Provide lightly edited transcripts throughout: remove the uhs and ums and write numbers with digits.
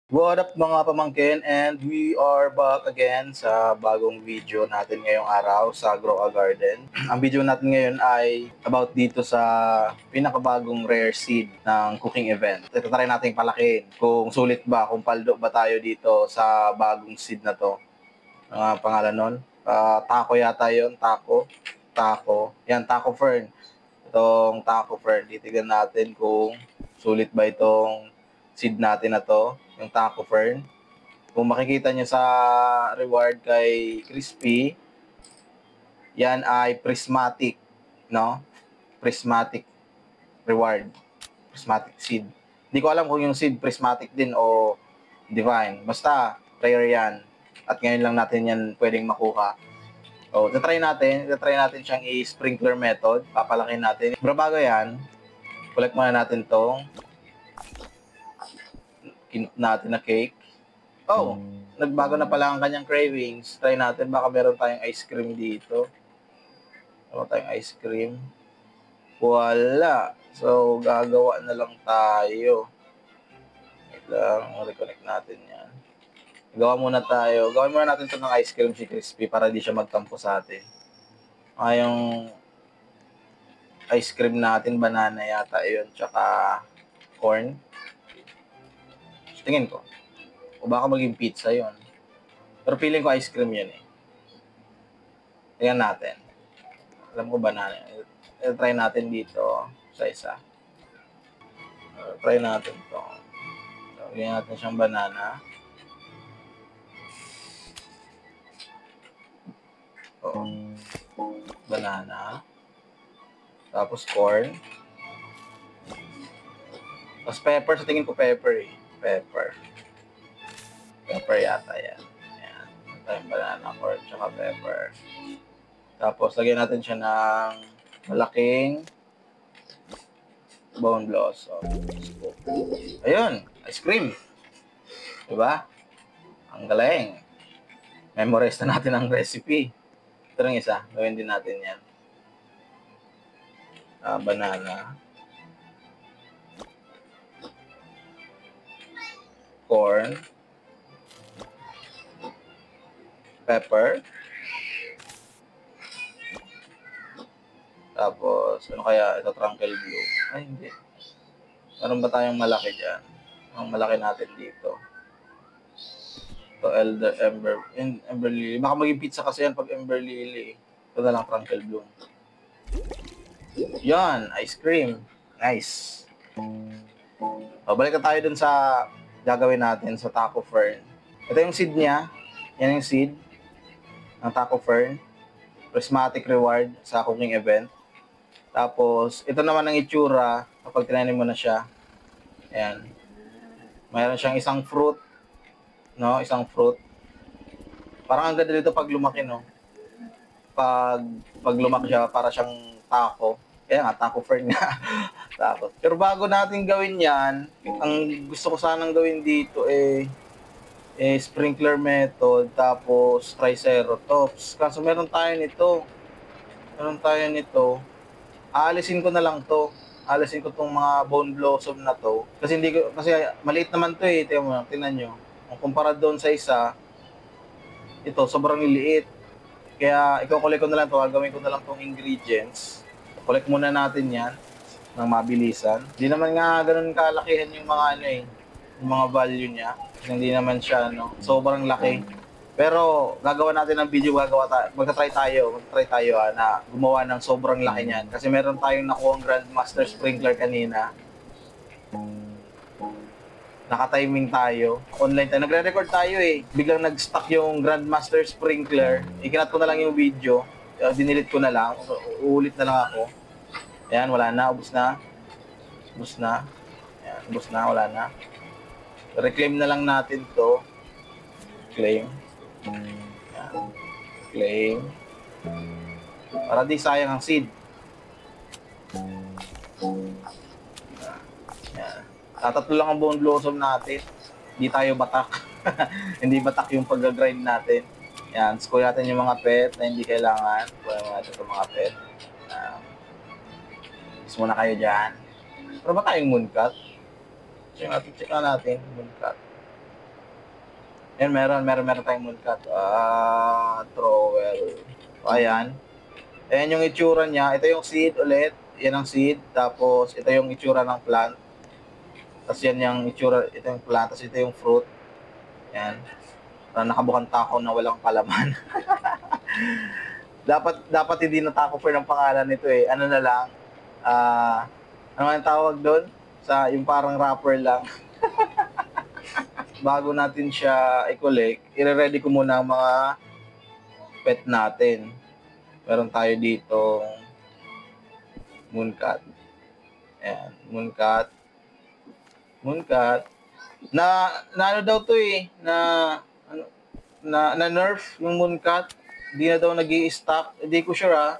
What up mga pamangkin, and we are back again sa bagong video natin ngayong araw sa Grow a Garden. Ang video natin ngayon ay about dito sa pinakabagong rare seed ng cooking event. Ito try natin palakihin kung sulit ba, kung paldo ba tayo dito sa bagong seed na to. Ang pangalan nun, taco yata yun, taco, yan, taco fern. Itong taco fern, titigan natin kung sulit ba itong seed natin na to, yung taco fern. Kung makikita nyo sa reward kay Crispy, yan ay prismatic, no? Prismatic reward, prismatic seed. Hindi ko alam kung yung seed prismatic din o divine. Basta, rare yan. At ngayon lang natin yan pwedeng makuha. So, tatry natin siyang i-sprinkler method. Papalakin natin. Pero bago yan, collect muna natin tong kinut natin na cake. Oh, nagbago na pala ang kanyang cravings. Try natin, baka meron tayong ice cream dito. Meron tayong ice cream. Wala. So, gagawa na lang tayo. Wait lang, reconnect natin yan. Gawa muna tayo. Gawin muna natin ito ng ice cream si Crispy para di siya magtampo sa atin. Yung ice cream natin, banana yata yun, tsaka corn. Tingin ko. O baka maging pizza yun. Pero feeling ko ice cream yun eh. Tingnan natin. Alam ko banana. Try natin dito sa isa. Try natin to. Lagyan natin siyang banana. Banana. Tapos corn. Tapos pepper. Sa tingin ko pepper eh. Pepper yata yan. Ayan. Ito yung banana, corn, tsaka pepper. Tapos lagyan natin siya ng malaking bone blossom. Ayun, ice cream. Diba? Ang galing. Memorize na natin ang recipe. Ito rin isa. Gawin din natin yan. Banana. Corn. Pepper. Tapos, ano kaya? Ito, trunkle blue. Ay, hindi. Meron ba tayong malaki dyan? Ang malaki natin dito. Ito, Ember Lily. Baka maging pizza kasi yan pag Ember Lily. Ito na lang, trunkle blue. Yan, ice cream. Nice. O, balik na tayo dun sa gagawin natin sa taco fern. Ito yung seed niya. Yan yung seed ng taco fern. Prismatic reward sa cooking event. Tapos, ito naman ang itsura kapag tinanim mo na siya. Ayan. Mayroon siyang isang fruit. No? Isang fruit. Parang ang ganda dito pag lumaki, no? Pag lumaki siya, para siyang taco. Kaya nga, taco fern nga. Taco. Pero bago natin gawin yan, ang gusto ko sanang gawin dito sprinkler method, tapos triceratops. Kaso meron tayo nito. Aalisin ko na lang to. Aalisin ko tong mga bone blossom na to. Kasi maliit naman to eh. Tingnan nyo. Kung kumpara doon sa isa, ito, sobrang liliit. Kaya, i-collect ko na lang to. Gagawin ko na lang tong ingredients. Collect muna natin yan ng mabilisan. Hindi naman nga ganun kalakihan yung mga yung mga value niya. Hindi naman siya, sobrang laki. Pero gagawa natin ng video, magta-try tayo na gumawa ng sobrang laki niyan. Kasi meron tayong nakuha ang Grandmaster Sprinkler kanina. Naka-timing tayo. Online tayo. Nagre-record tayo eh. Biglang nag-stuck yung Grandmaster Sprinkler. Ikinat ko na lang yung video. Dinilit ko na lang. Uulit na lang ako. Ayan, wala na. Ubus na. Ayan, ubus na. Wala na. Reclaim na lang natin to. Claim. Ayan. Claim. Para di sayang ang seed. Ayan. Tatatlo lang ang bone blossom natin. Hindi tayo batak. Hindi batak yung pag-grind natin. Ayan. Score natin yung mga pet na hindi kailangan. Score natin itong mga pet. Is muna kayo dyan. Pero ba tayong mooncut? Check natin mooncut. Yan, meron tayong mooncat. Trowel. So, ayan. Ayan yung itsura niya. Ito yung seed ulit. Yan ang seed. Tapos, ito yung itsura ng plant. Tapos yan yung itsura, ito yung plant. Tapos ito yung fruit. Yan. Nakabukang tako na walang palaman. dapat hindi na tako for ng pangalan nito eh. Ano na lang. Ano ang tawag doon? Sa yung parang wrapper lang. Bago natin siya i-collect, i-ready ko muna ang mga pet natin. Meron tayo dito mooncat. Ayan, mooncat. Na ano daw to eh, na nerf yung mooncat. Hindi na daw nag-i-stock. Hindi ko sure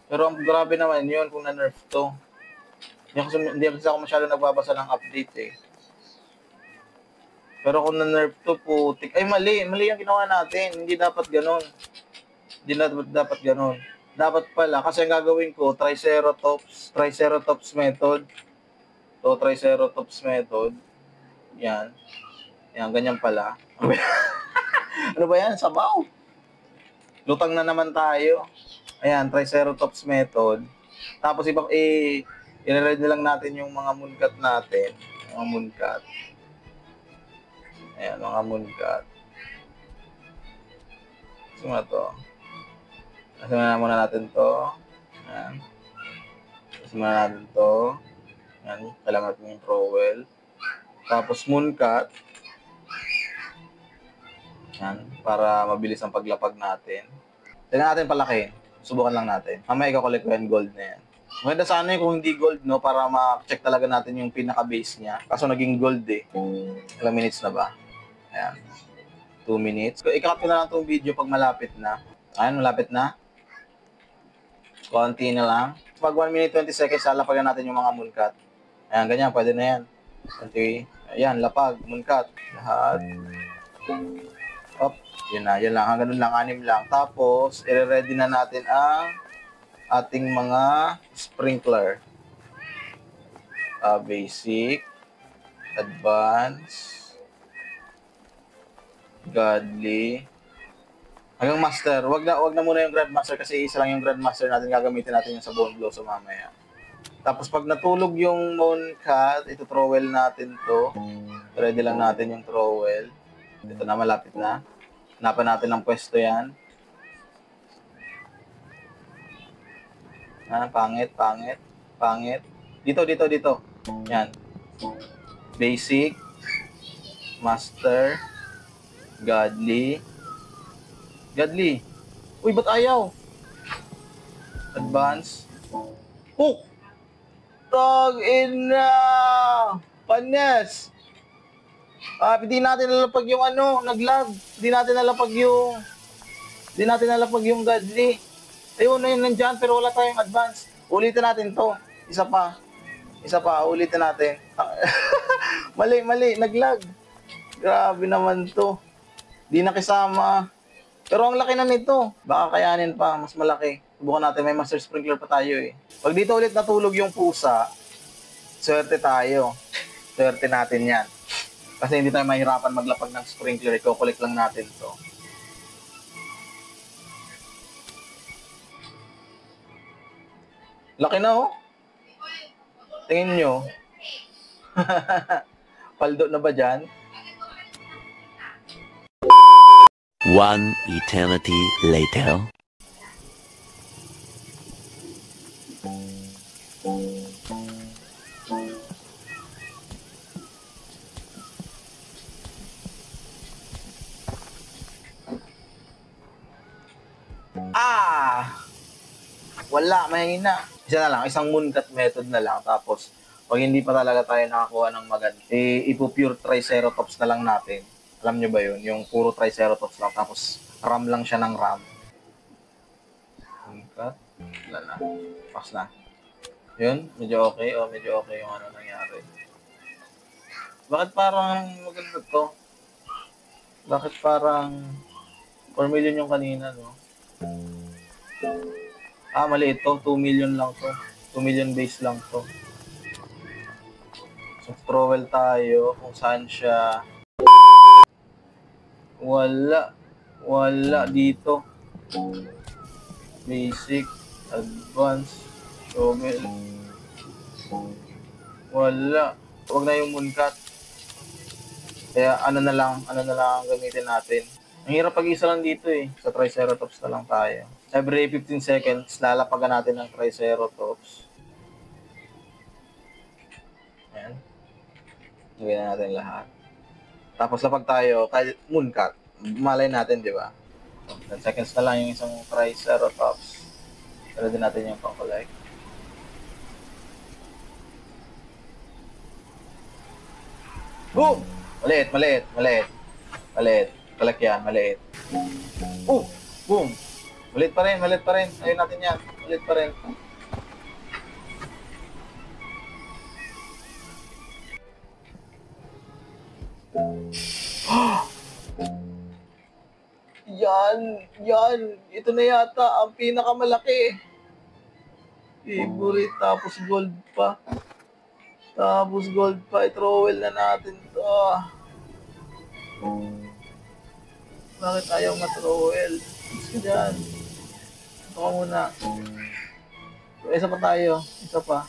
Pero ang grabe naman yun kung na-nerf to. Hindi ako masyado nagbabasa ng update eh. Pero kung na-nerf to, putik. Ay, mali ang ginawa natin. Hindi dapat ganun. Dapat pala, kasi ang gagawin ko, Triceratops method. So, Triceratops method. Yan. Yan, ganyan pala. Ano ba yan? Sabaw. Lutang na naman tayo. Ayan, Triceratops method. Tapos, i-ready lang natin yung mga mooncat natin. Mga mooncat. Ayan, mga mooncat. Suma to. Simulan muna natin to. Ayan. Simulan natin to. Ayan, kailangan natin yung trowel. Tapos mooncat. Ayan, para mabilis ang paglapag natin. Tignan natin palaki. Subukan lang natin. Mamaya ikakulik ko yung gold na yan. Maganda sana kung hindi gold, no? Para ma-check talaga natin yung pinaka-base niya. Kaso naging gold eh. Ilang minutes na ba? Ayan. 2 minutes. I-cut ko na lang itong video pag malapit na. Ayan, malapit na. Konti na lang. Pag 1 minute 20 seconds, lalapagan natin yung mga mooncat. Ayan, ganyan. Pwede na yan. Okay. Ayan, lapag. Mooncat. Lahat. Op. Yun na. Yan lang. Hanggang lang. 6 lang. Tapos, i-ready na natin ang ating mga sprinkler. Basic. Advanced. Godly. Hanggang master. Wag na muna yung grandmaster kasi isa lang yung grandmaster natin. Gagamitin natin yung sa bone blossom mamaya. Tapos pag natulog yung mooncat, ito trowel natin to. Ready lang natin yung trowel. Ito na, malapit na. Hanapan natin ang pwesto yan. Pangit. Dito. Yan. Basic. Master. Godly. Uy, ba't ayaw? Advance. Hook! Tag-ina! Panes! Hindi natin nalapag yung nag-lag. Hindi natin nalapag yung godly. Ayun, nandyan, pero wala tayong advance. Ulitin natin to. Isa pa, ulitin natin. Mali, nag-lag. Grabe naman to. Di nakisama. Pero ang laki na nito. Baka kayanin pa, mas malaki. Subukan natin, may master sprinkler pa tayo eh. Pag dito ulit natulog yung pusa, swerte tayo. Swerte natin yan. Kasi hindi tayo mahirapan maglapag ng sprinkler. Iko-collect lang natin to. Laki na oh. Tingin nyo. Paldo na ba dyan? One eternity later. Wala, mahina. Isa na lang, isang mooncat method na lang. Tapos, pag hindi pa talaga tayo nakakuha ng maganda, ipo-pure Triceratops na lang natin. Alam nyo ba yun? Yung puro Triceratops lang. Tapos, ram lang siya ng ram. Mooncat. Wala na. Pass na. Yun, medyo okay. Medyo okay yung nangyari. Bakit parang maganda to? Bakit parang 4 million yung kanina, no? Mali ito. 2 million lang to. 2 million base lang to. So, trowel tayo kung saan siya Wala. Wala dito. Basic, advanced, shovel. Wala. Huwag na yung mooncut. Kaya ano na lang ang gamitin natin. Ang hirap pag-isa lang dito eh. Sa Triceratops na lang tayo. Every 15 seconds, lalapagan natin ng Triceratops. Ayan. Gawin na natin lahat. Tapos lapag tayo, kahit mooncut. Malay natin, di ba? 10 seconds na lang yung isang Triceratops. Pero din natin yung pang-collect. Boom! Maliit. Collect yan, maliit. Boom! Maliit pa rin. Ayun natin yan. Maliit pa rin. Yan. Ito na yata ang pinakamalaki. Favorite, tapos gold pa. I-trowel na natin to. Bakit ayaw ma-trowel? Isa dyan. Ito ka muna. Isa pa tayo. Isa pa.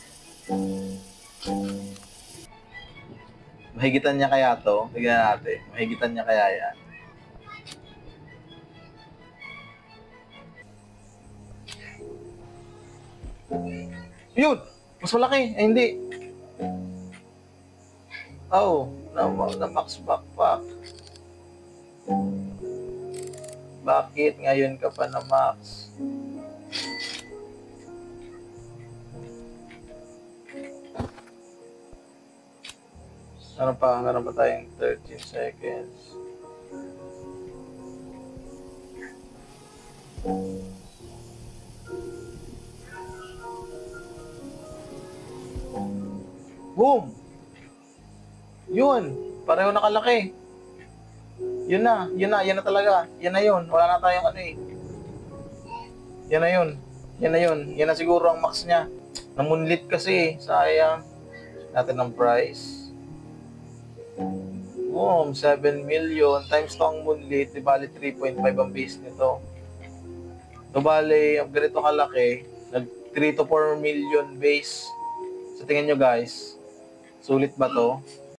Mahigitan niya kaya to? Tignan natin. Mahigitan niya kaya yan? Yun! Mas malaki. Ay, hindi. Na max backpack. Bakit ngayon ka pa na max? Meron pa tayong 13 seconds. Boom! Yun, pareho na kalaki. Yun na talaga. Yan wala na tayong ano eh. Yan na yun. Yan na siguro ang max niya. Namunlit kasi, sayang. Natin ang price. Boom, 7 million. Times to ang moonlit, di bali 3.5 ang base nito. So bali, ang ganito kalaki, nag 3 to 4 million base. So tingnan nyo guys, sulit ba to?